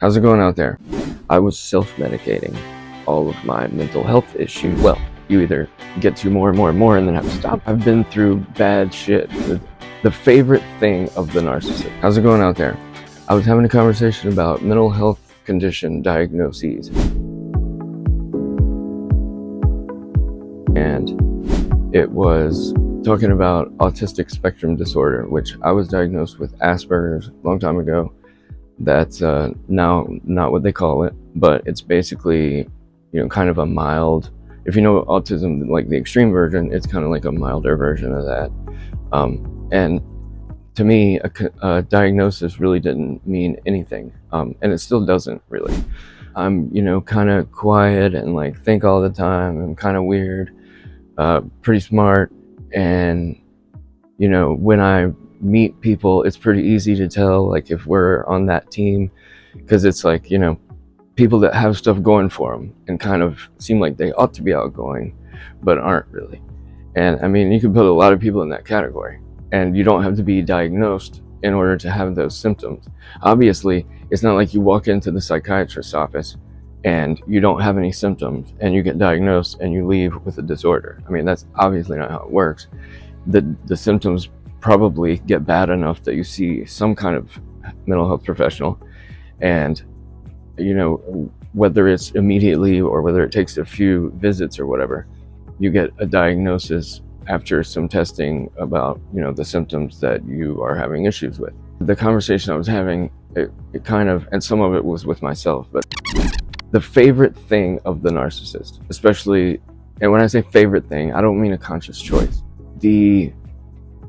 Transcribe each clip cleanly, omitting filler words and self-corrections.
How's it going out there? I was self-medicating all of my mental health issues. Well, you either get to more and more and more and then have to stop. I've been through bad shit. The favorite thing of the narcissist. How's it going out there? I was having a conversation about mental health condition diagnoses. And it was talking about autistic spectrum disorder, which I was diagnosed with Asperger's a long time ago. That's now not what they call it, but it's basically, kind of a mild, if you know autism, like the extreme version, it's kind of like a milder version of that. And to me, a diagnosis really didn't mean anything, and it still doesn't really. I'm, kind of quiet and like think all the time. I'm kind of weird, pretty smart, and when I meet people, it's pretty easy to tell like if we're on that team, because it's like, people that have stuff going for them and kind of seem like they ought to be outgoing but aren't really. And I mean, you can put a lot of people in that category, and you don't have to be diagnosed in order to have those symptoms. Obviously, it's not like you walk into the psychiatrist's office and you don't have any symptoms and you get diagnosed and you leave with a disorder. I mean, that's obviously not how it works. The symptoms probably get bad enough that you see some kind of mental health professional, and whether it's immediately or whether it takes a few visits or whatever, you get a diagnosis after some testing about the symptoms that you are having issues with. The conversation I was having, it kind of, and some of it was with myself, but the favorite thing of the narcissist, especially, and when I say favorite thing, I don't mean a conscious choice, the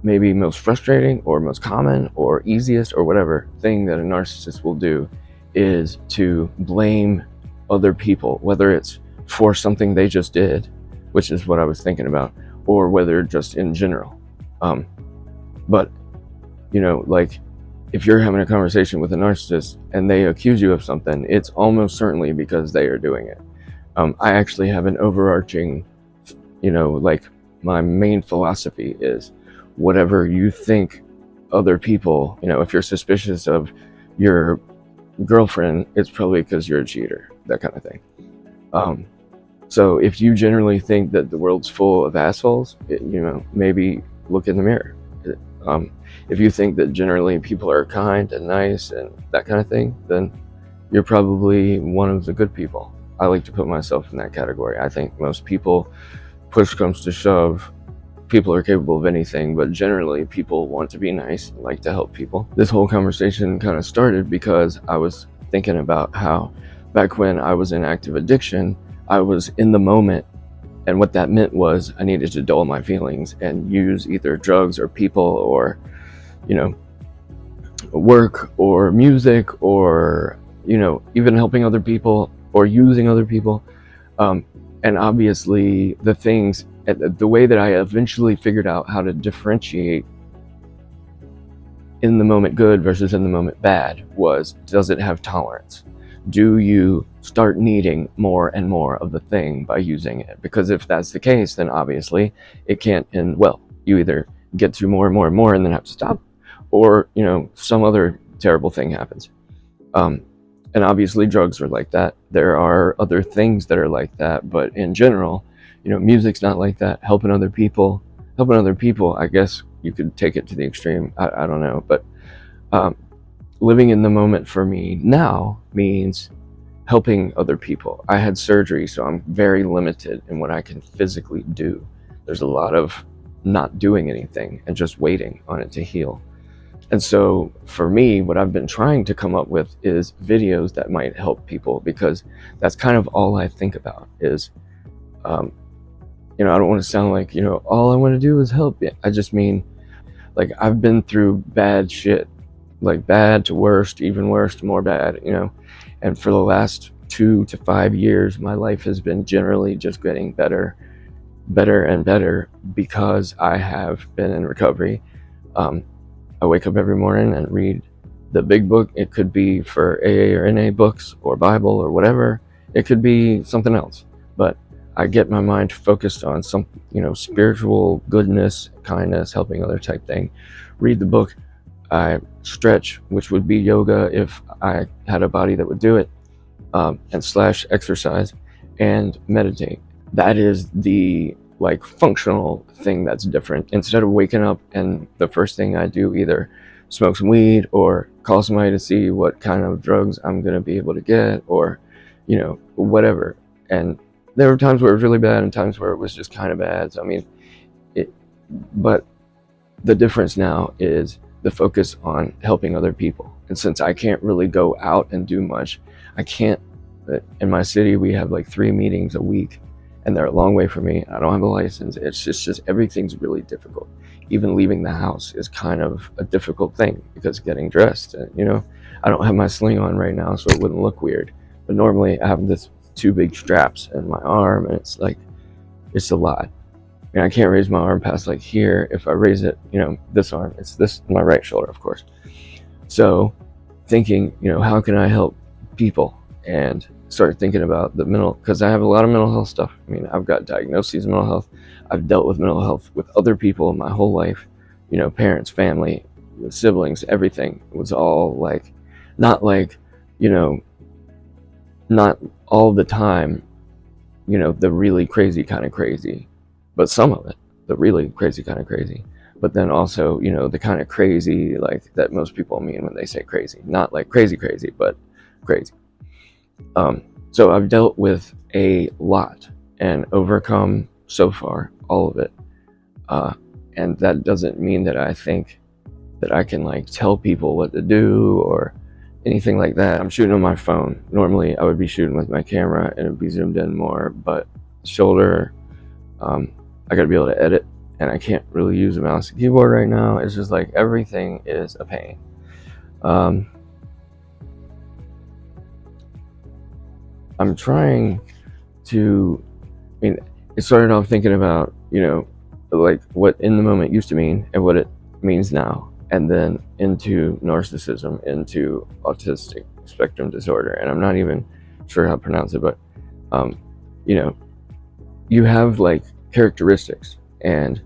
maybe most frustrating or most common or easiest or whatever thing that a narcissist will do is to blame other people, whether it's for something they just did, which is what I was thinking about, or whether just in general. But like if you're having a conversation with a narcissist and they accuse you of something, it's almost certainly because they are doing it. I actually have an overarching, like my main philosophy is whatever you think other people, if you're suspicious of your girlfriend, it's probably because you're a cheater, that kind of thing. So if you generally think that the world's full of assholes, maybe look in the mirror. If you think that generally people are kind and nice and that kind of thing, then you're probably one of the good people. I like to put myself in that category. I think most people, push comes to shove, people are capable of anything, but generally people want to be nice and like to help people. This whole conversation kind of started because I was thinking about how back when I was in active addiction, I was in the moment, and what that meant was I needed to dull my feelings and use either drugs or people or work or music or even helping other people or using other people, and obviously the way that I eventually figured out how to differentiate in the moment good versus in the moment bad was, does it have tolerance? Do you start needing more and more of the thing by using it? Because if that's the case, then obviously it can't end well. You either get through more and more and more and then have to stop, or some other terrible thing happens. And obviously drugs are like that. There are other things that are like that, but in general, music's not like that. Helping other people, I guess you could take it to the extreme. I don't know, but living in the moment for me now means helping other people. I had surgery, so I'm very limited in what I can physically do. There's a lot of not doing anything and just waiting on it to heal. And so for me, what I've been trying to come up with is videos that might help people, because that's kind of all I think about is, I don't want to sound like, all I want to do is help. I just mean, like, I've been through bad shit, like bad to worst, even worse to more bad, and for the last 2 to 5 years, my life has been generally just getting better and better because I have been in recovery. I wake up every morning and read the big book. It could be for AA or NA books or Bible or whatever. It could be something else, but I get my mind focused on some, spiritual goodness, kindness, helping other type thing. Read the book. I stretch, which would be yoga if I had a body that would do it, and slash exercise, and meditate. That is the like functional thing that's different. Instead of waking up and the first thing I do either smoke some weed or call somebody to see what kind of drugs I'm going to be able to get, or whatever. And there were times where it was really bad and times where it was just kind of bad. So I mean, but the difference now is the focus on helping other people. And since I can't really go out and do much, I can't. In my city, we have like 3 meetings a week, and they're a long way from me. I don't have a license. It's just everything's really difficult. Even leaving the house is kind of a difficult thing because getting dressed, and I don't have my sling on right now, so it wouldn't look weird. But normally I have this 2 big straps in my arm, and it's like, it's a lot. And I can't raise my arm past like here. If I raise it, this arm, it's this, my right shoulder, of course. So thinking, how can I help people? And started thinking about the mental, because I have a lot of mental health stuff. I mean, I've got diagnoses of mental health. I've dealt with mental health with other people my whole life, parents, family, siblings, everything. It was all like, not like, not all the time, the really crazy kind of crazy, but some of it, the really crazy kind of crazy. But then also, the kind of crazy like that most people mean when they say crazy, not like crazy, but crazy. So I've dealt with a lot and overcome so far all of it. And that doesn't mean that I think that I can like tell people what to do or anything like that. I'm shooting on my phone. Normally I would be shooting with my camera and it would be zoomed in more, but shoulder, I gotta be able to edit, and I can't really use a mouse and keyboard right now. It's just like everything is a pain. I'm trying to, it started off thinking about, like what in the moment used to mean and what it means now, and then into narcissism, into autistic spectrum disorder. And I'm not even sure how to pronounce it, but, you have like characteristics, and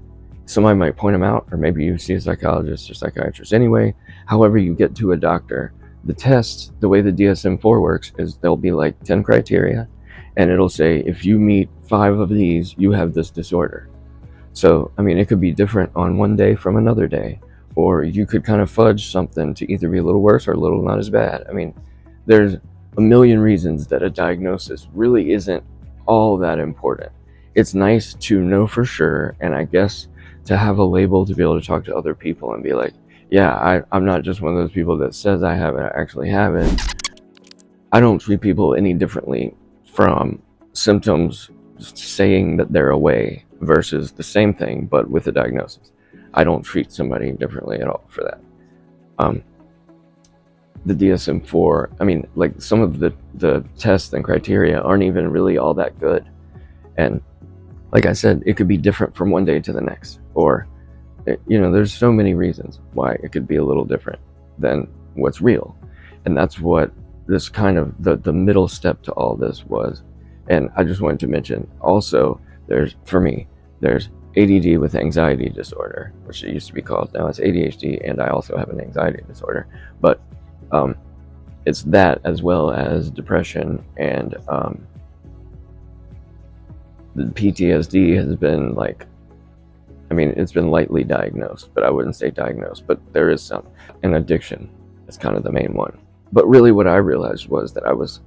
somebody might point them out, or maybe you see a psychologist or psychiatrist anyway. However, you get to a doctor. The test, the way the DSM-4 works, is there'll be like 10 criteria, and it'll say if you meet 5 of these, you have this disorder. So, it could be different on one day from another day, or you could kind of fudge something to either be a little worse or a little not as bad. There's a million reasons that a diagnosis really isn't all that important. It's nice to know for sure, and I guess to have a label to be able to talk to other people and be like, yeah, I'm not just one of those people that says I have it, I actually have it. I don't treat people any differently from symptoms saying that they're away versus the same thing but with a diagnosis. I don't treat somebody differently at all for that. The DSM-4, like some of the tests and criteria aren't even really all that good. And like I said, it could be different from one day to the next, or there's so many reasons why it could be a little different than what's real. And that's what this kind of the middle step to all this was. And I just wanted to mention also, there's ADD with anxiety disorder, which it used to be called. Now it's ADHD, and I also have an anxiety disorder. But it's that, as well as depression, and the PTSD has been like, it's been lightly diagnosed, but I wouldn't say diagnosed, but there is some. And addiction is kind of the main one. But really what I realized was that I was,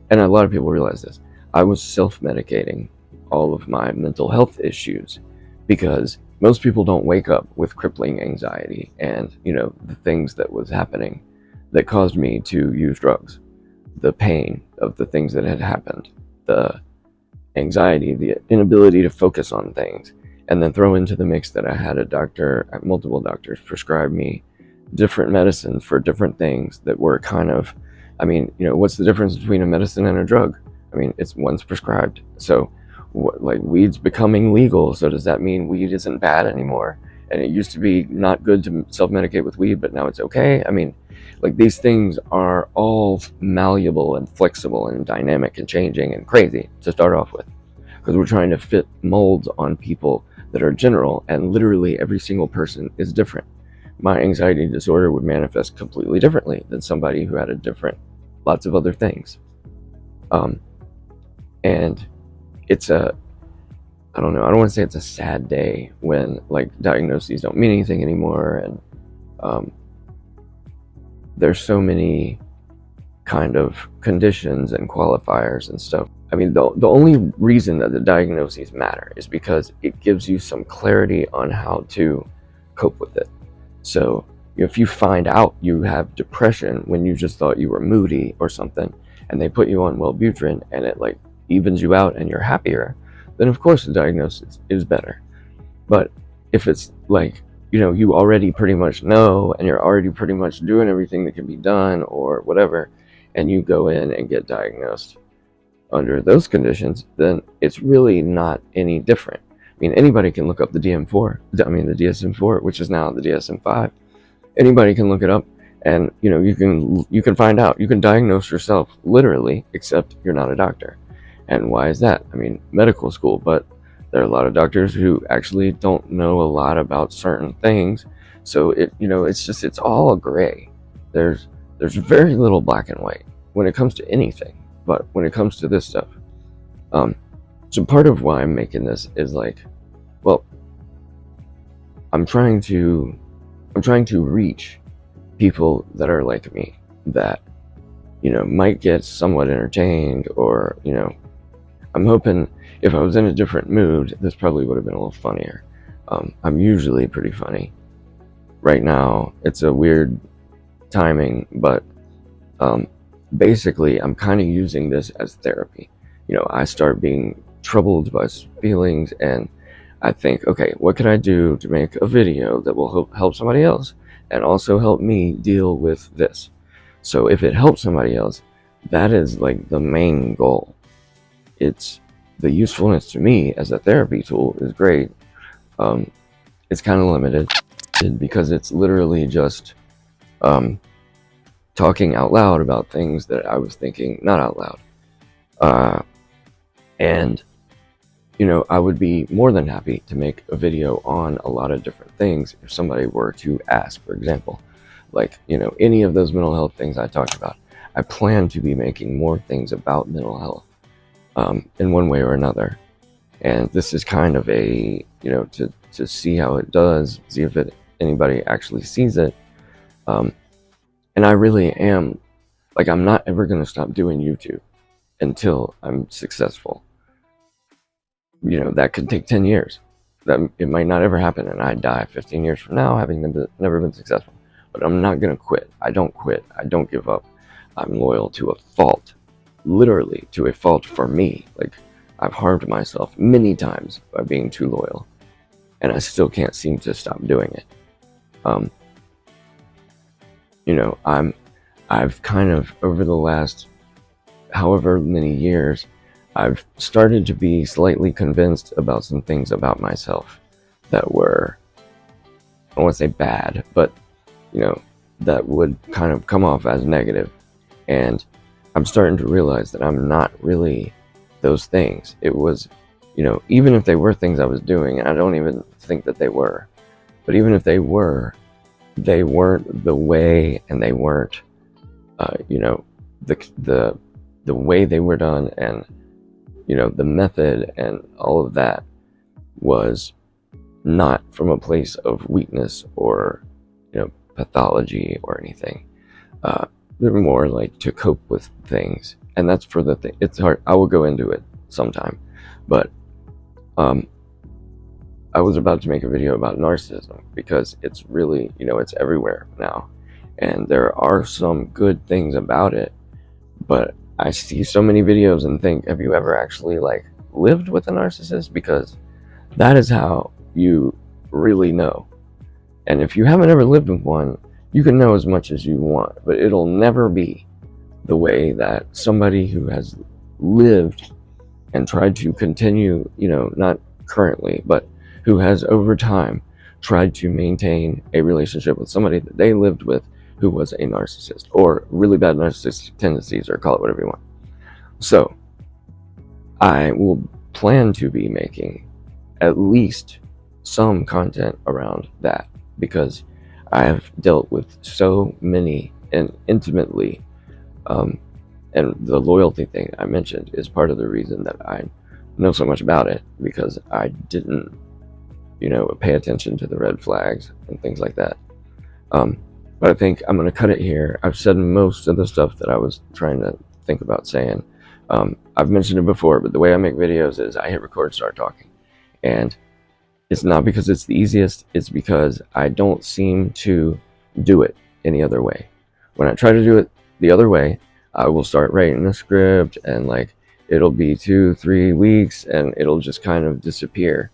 and a lot of people realize this, I was self-medicating all of my mental health issues, because most people don't wake up with crippling anxiety and, the things that was happening that caused me to use drugs, the pain of the things that had happened, the anxiety, the inability to focus on things. And then throw into the mix that I had multiple doctors prescribe me different medicines for different things that were kind of, what's the difference between a medicine and a drug? It's one's prescribed. So like weed's becoming legal. So does that mean weed isn't bad anymore? And it used to be not good to self-medicate with weed, but now it's okay. Like these things are all malleable and flexible and dynamic and changing and crazy to start off with, because we're trying to fit molds on people that are general, and literally every single person is different. my anxiety disorder would manifest completely differently than somebody who had lots of other things. And it's I don't know, I don't want to say it's a sad day when like diagnoses don't mean anything anymore, and there's so many kind of conditions and qualifiers and stuff. I mean, the only reason that the diagnoses matter is because it gives you some clarity on how to cope with it. So if you find out you have depression when you just thought you were moody or something, and they put you on Wellbutrin and it like evens you out and you're happier, then of course the diagnosis is better. But if it's like, you already pretty much know and you're already pretty much doing everything that can be done or whatever, and you go in and get diagnosed under those conditions, then it's really not any different. I mean, anybody can look up the DSM-4, which is now the DSM-5. Anybody can look it up, and you can find out. You can diagnose yourself literally, except you're not a doctor. And why is that? I mean, medical school, but there are a lot of doctors who actually don't know a lot about certain things. So it's all gray. There's very little black and white when it comes to anything, but when it comes to this stuff, so part of why I'm making this is like, well, I'm trying to reach people that are like me, that might get somewhat entertained, or I'm hoping if I was in a different mood, this probably would have been a little funnier. I'm usually pretty funny. Right now, it's a weird timing, but basically, I'm kind of using this as therapy. I start being troubled by feelings, and I think, okay, what can I do to make a video that will help somebody else and also help me deal with this? So if it helps somebody else, that is like the main goal. It's the usefulness to me as a therapy tool is great. It's kind of limited because it's literally just talking out loud about things that I was thinking not out loud. And I would be more than happy to make a video on a lot of different things if somebody were to ask, for example, like, any of those mental health things I talked about. I plan to be making more things about mental health in one way or another. And this is kind of a, to see how it does, see if anybody actually sees it. And I really am, like, I'm not ever going to stop doing YouTube until I'm successful. That could take 10 years. That it might not ever happen, and I die 15 years from now having never been successful. But I'm not going to quit. I don't quit. I don't give up. I'm loyal to a fault. Literally to a fault for me. Like, I've harmed myself many times by being too loyal, and I still can't seem to stop doing it. I've kind of, over the last however many years, I've started to be slightly convinced about some things about myself that were, I don't want to say bad, but, that would kind of come off as negative. And I'm starting to realize that I'm not really those things. It was, even if they were things I was doing, and I don't even think that they were, but even if they were, they weren't the way, and they weren't, the way they were done, and the method and all of that was not from a place of weakness or pathology or anything. They're more like to cope with things, and that's for the thing. It's hard. I will go into it sometime, but I was about to make a video about narcissism because it's really, it's everywhere now, and there are some good things about it, but I see so many videos and think, have you ever actually like lived with a narcissist? Because that is how you really know. And if you haven't ever lived with one, you can know as much as you want, but it'll never be the way that somebody who has lived and tried to continue, not currently, but who has over time tried to maintain a relationship with somebody that they lived with who was a narcissist, or really bad narcissistic tendencies, or call it whatever you want. So I will plan to be making at least some content around that, because I have dealt with so many and intimately, and the loyalty thing I mentioned is part of the reason that I know so much about it, because I didn't, pay attention to the red flags and things like that. But I think I'm going to cut it here. I've said most of the stuff that I was trying to think about saying. I've mentioned it before, but the way I make videos is I hit record, start talking. And it's not because it's the easiest, it's because I don't seem to do it any other way. When I try to do it the other way, I will start writing a script, and like it'll be 2-3 weeks and it'll just kind of disappear.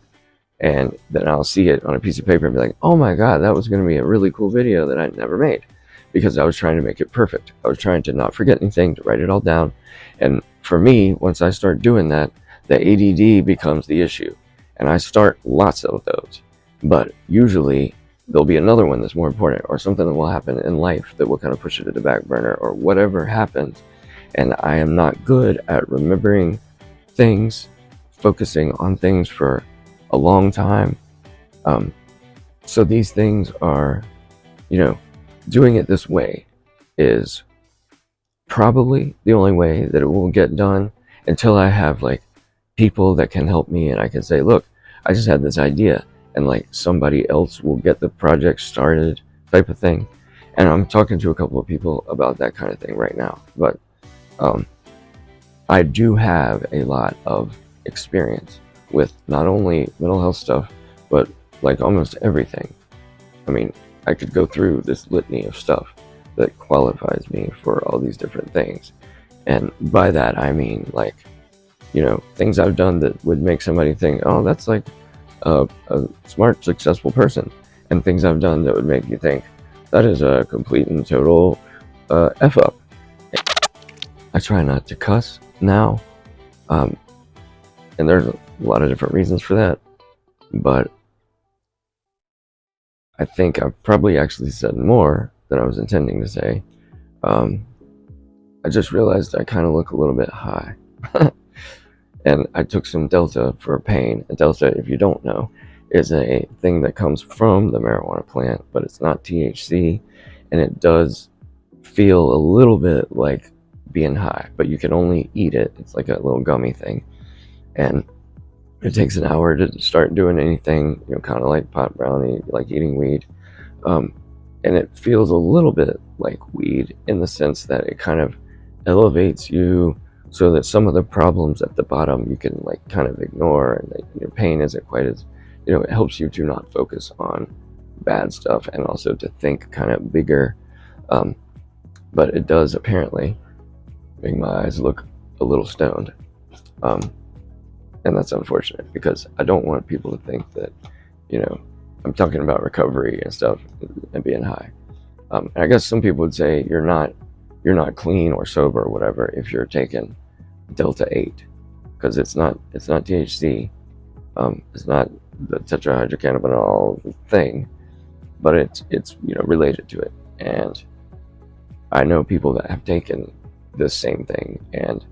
And then I'll see it on a piece of paper and be like, oh my God, that was going to be a really cool video that I never made, because I was trying to make it perfect. I was trying to not forget anything, to write it all down. And for me, once I start doing that, the ADD becomes the issue. And I start lots of those. But usually there'll be another one that's more important, or something that will happen in life that will kind of push it to the back burner, or whatever happens. And I am not good at remembering things, focusing on things for a long time. So these things are, doing it this way is probably the only way that it will get done, until I have like people that can help me, and I can say, look, I just had this idea, and like somebody else will get the project started, type of thing. And I'm talking to a couple of people about that kind of thing right now. But I do have a lot of experience with not only mental health stuff, but like almost everything. I mean, I could go through this litany of stuff that qualifies me for all these different things. And by that, I mean like, things I've done that would make somebody think, oh, that's like a smart, successful person. And things I've done that would make you think, that is a complete and total F up. I try not to cuss now. And there's a lot of different reasons for that. But I think I've probably actually said more than I was intending to say. I just realized I kind of look a little bit high. And I took some Delta for pain. And Delta, if you don't know, is a thing that comes from the marijuana plant, but it's not THC. And it does feel a little bit like being high, but you can only eat it. It's like a little gummy thing. And it takes an hour to start doing anything, kind of like pot brownie, like eating weed. And it feels a little bit like weed, in the sense that it kind of elevates you, so that some of the problems at the bottom you can like kind of ignore, and your pain isn't quite as, it helps you to not focus on bad stuff, and also to think kind of bigger. But it does apparently make my eyes look a little stoned. And that's unfortunate, because I don't want people to think that, I'm talking about recovery and stuff and being high. And I guess some people would say you're not clean or sober or whatever if you're taking Delta 8, because it's not THC. It's not the tetrahydrocannabinol thing, but it's related to it. And I know people that have taken this same thing and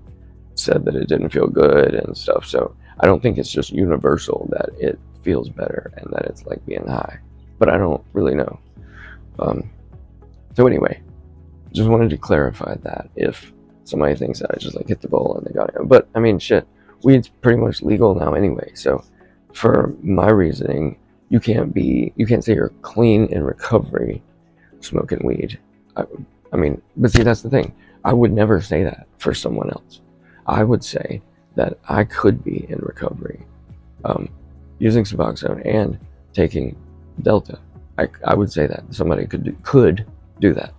said that it didn't feel good and stuff. So I don't think it's just universal that it feels better and that it's like being high, but I don't really know. So anyway, just wanted to clarify that if somebody thinks that I just like hit the ball and they got it. But I mean, shit, weed's pretty much legal now anyway. So for my reasoning, you can't say you're clean in recovery smoking weed. I mean, but see, that's the thing. I would never say that for someone else. I would say that I could be in recovery using Suboxone and taking Delta. I would say that somebody could do that.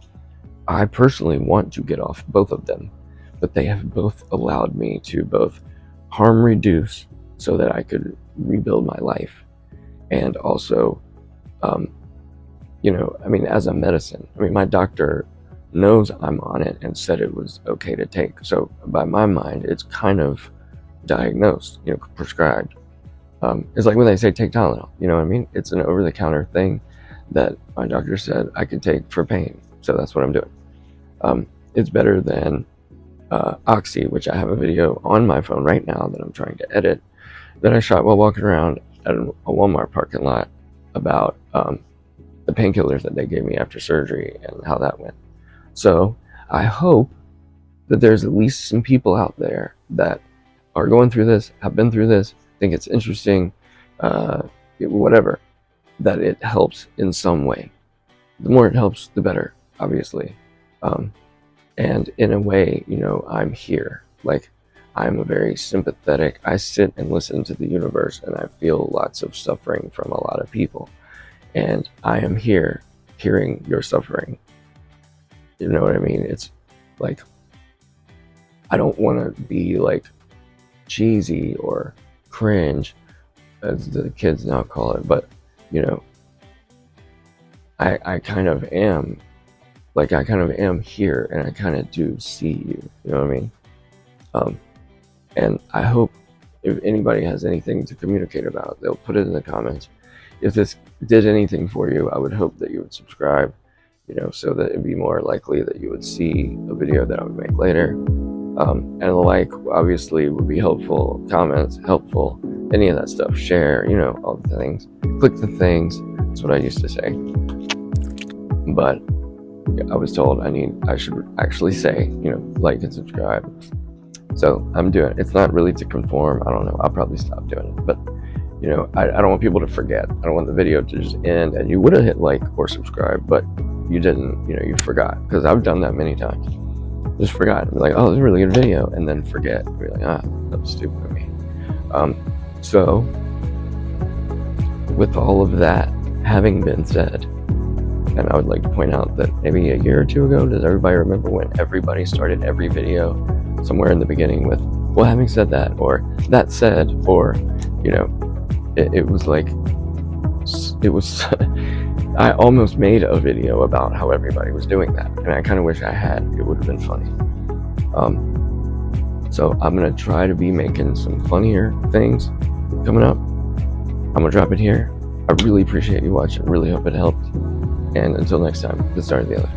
I personally want to get off both of them, but they have both allowed me to both harm reduce so that I could rebuild my life, and also, as a medicine. My doctor knows I'm on it and said it was okay to take. So by my mind, it's kind of diagnosed, prescribed. It's like when they say take Tylenol, you know what I mean? It's an over-the-counter thing that my doctor said I could take for pain. So that's what I'm doing. It's better than Oxy, which I have a video on my phone right now that I'm trying to edit, that I shot while walking around at a Walmart parking lot about the painkillers that they gave me after surgery and how that went. So I hope that there's at least some people out there that are going through this, have been through this, think it's interesting, whatever, that it helps in some way. The more it helps, the better, obviously. And in a way, I'm here. Like, I'm a very sympathetic, I sit and listen to the universe, and I feel lots of suffering from a lot of people. And I am here hearing your suffering. You know what I mean? It's like, I don't want to be like cheesy or cringe, as the kids now call it, but I kind of am. Like, I kind of am here, and I kind of do see you. You know what I mean? And I hope if anybody has anything to communicate about, they'll put it in the comments. If this did anything for you, I would hope that you would subscribe, so that it'd be more likely that you would see a video that I would make later. And a like, obviously, would be helpful. Comments, helpful. Any of that stuff. Share, all the things. Click the things. That's what I used to say. But I was told I should actually say, like and subscribe. So I'm doing it. It's not really to conform. I don't know. I'll probably stop doing it. But, I don't want people to forget. I don't want the video to just end and you would have hit like or subscribe, but you didn't, you forgot. Because I've done that many times. Just forgot. Be like, oh, this is a really good video. And then forget. Be like, that was stupid of me. So, with all of that having been said, and I would like to point out that maybe a year or two ago, does everybody remember when everybody started every video somewhere in the beginning with, well, having said that, or that said, or, it was like, it was, I almost made a video about how everybody was doing that, and I kind of wish I had. It would have been funny. So I'm going to try to be making some funnier things coming up. I'm going to drop it here. I really appreciate you watching. Really hope it helped. And until next time, the start of the other.